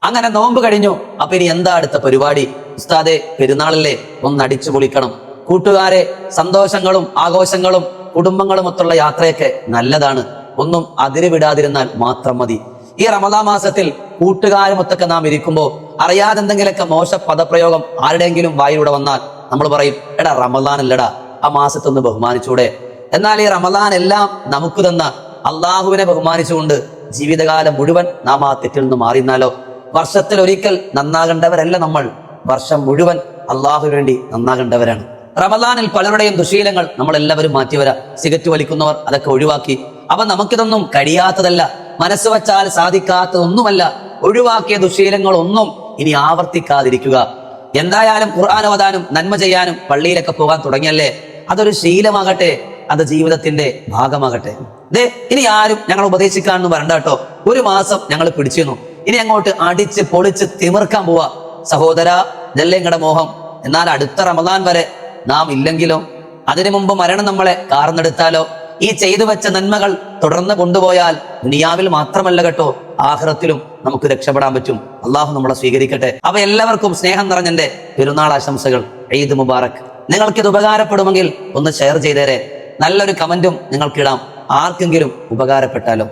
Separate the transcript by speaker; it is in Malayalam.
Speaker 1: അങ്ങനെ നോമ്പ് കഴിഞ്ഞു. അപ്പൊ ഇനി എന്താ അടുത്ത പരിപാടി? ഉസ്താദെ, പെരുന്നാളല്ലേ, ഒന്ന് അടിച്ചു പൊളിക്കണം. കൂട്ടുകാരെ, സന്തോഷങ്ങളും ആഘോഷങ്ങളും കുടുംബങ്ങളും ഒത്തുള്ള യാത്രയൊക്കെ നല്ലതാണ്. ഒന്നും അതിര് വിടാതിരുന്നാൽ മാത്രം മതി. ഈ റമദാൻ മാസത്തിൽ കൂട്ടുകാരുമൊത്തൊക്കെ നാം ഇരിക്കുമ്പോൾ അറിയാതെ എന്തെങ്കിലുമൊക്കെ മോശ പദപ്രയോഗം ആരുടെയെങ്കിലും വായിലൂടെ വന്നാൽ നമ്മൾ പറയും, എടാ റമദാൻ അല്ലടാ, ആ മാസത്തൊന്ന് ബഹുമാനിച്ചൂടെ. എന്നാൽ ഈ റമദാൻ എല്ലാം നമുക്ക് തന്ന അള്ളാഹുവിനെ ബഹുമാനിച്ചുകൊണ്ട് ജീവിതകാലം മുഴുവൻ നാം ആ തെറ്റിൽ നിന്ന് മാറിന്നാലോ? വർഷത്തിൽ ഒരിക്കൽ നന്നാകേണ്ടവരല്ല നമ്മൾ, വർഷം മുഴുവൻ അള്ളാഹുവിന് വേണ്ടി നന്നാകേണ്ടവരാണ്. റമദാനിൽ പലരുടെയും ദുശീലങ്ങൾ നമ്മൾ എല്ലാവരും മാറ്റിവരാ. സിഗരറ്റ് വലിക്കുന്നവർ അതൊക്കെ ഒഴിവാക്കി. അവ നമുക്കിതൊന്നും കഴിയാത്തതല്ല, മനസ്സ് വച്ചാൽ സാധിക്കാത്തതൊന്നുമല്ല. ഒഴിവാക്കിയ ദുശീലങ്ങളൊന്നും ഇനി ആവർത്തിക്കാതിരിക്കുക. എന്തായാലും ഖുർആൻ ഓതാനും നന്മ ചെയ്യാനും പള്ളിയിലൊക്കെ പോകാൻ തുടങ്ങിയല്ലേ, അതൊരു ശീലമാകട്ടെ, അത് ജീവിതത്തിന്റെ ഭാഗമാകട്ടെ. ഇനി ആരും ഞങ്ങൾ ഉപദേശിക്കാണെന്ന് വരണ്ട കേട്ടോ. ഒരു മാസം ഞങ്ങൾ പിടിച്ചിരുന്നു, ഇനി അങ്ങോട്ട് അടിച്ച് പൊളിച്ച് തിമിർക്കാൻ പോവാ. സഹോദര, ഇതല്ലേ നിങ്ങളുടെ മോഹം? എന്നാൽ അടുത്ത റമദാൻ വരെ നാം ഇല്ലെങ്കിലോ? അതിനു മുമ്പ് മരണം നമ്മളെ കാർന്നെടുത്താലോ? ഈ ചെയ്തു വെച്ച നന്മകൾ തുടർന്ന് കൊണ്ടുപോയാൽ ദുനിയാവിൽ മാത്രമല്ല കേട്ടോ, ആഖിറത്തിലും നമുക്ക് രക്ഷപ്പെടാൻ പറ്റും. അള്ളാഹു നമ്മളെ സ്വീകരിക്കട്ടെ. അപ്പൊ എല്ലാവർക്കും സ്നേഹം നിറഞ്ഞെന്റെ പെരുന്നാൾ ആശംസകൾ. ഈദ് മുബാറക്. നിങ്ങൾക്കിത് ഉപകാരപ്പെടുമെങ്കിൽ ഒന്ന് ഷെയർ ചെയ്തേരെ. നല്ലൊരു കമന്റും നിങ്ങൾക്കിടാം, ആർക്കെങ്കിലും ഉപകാരപ്പെട്ടാലോ.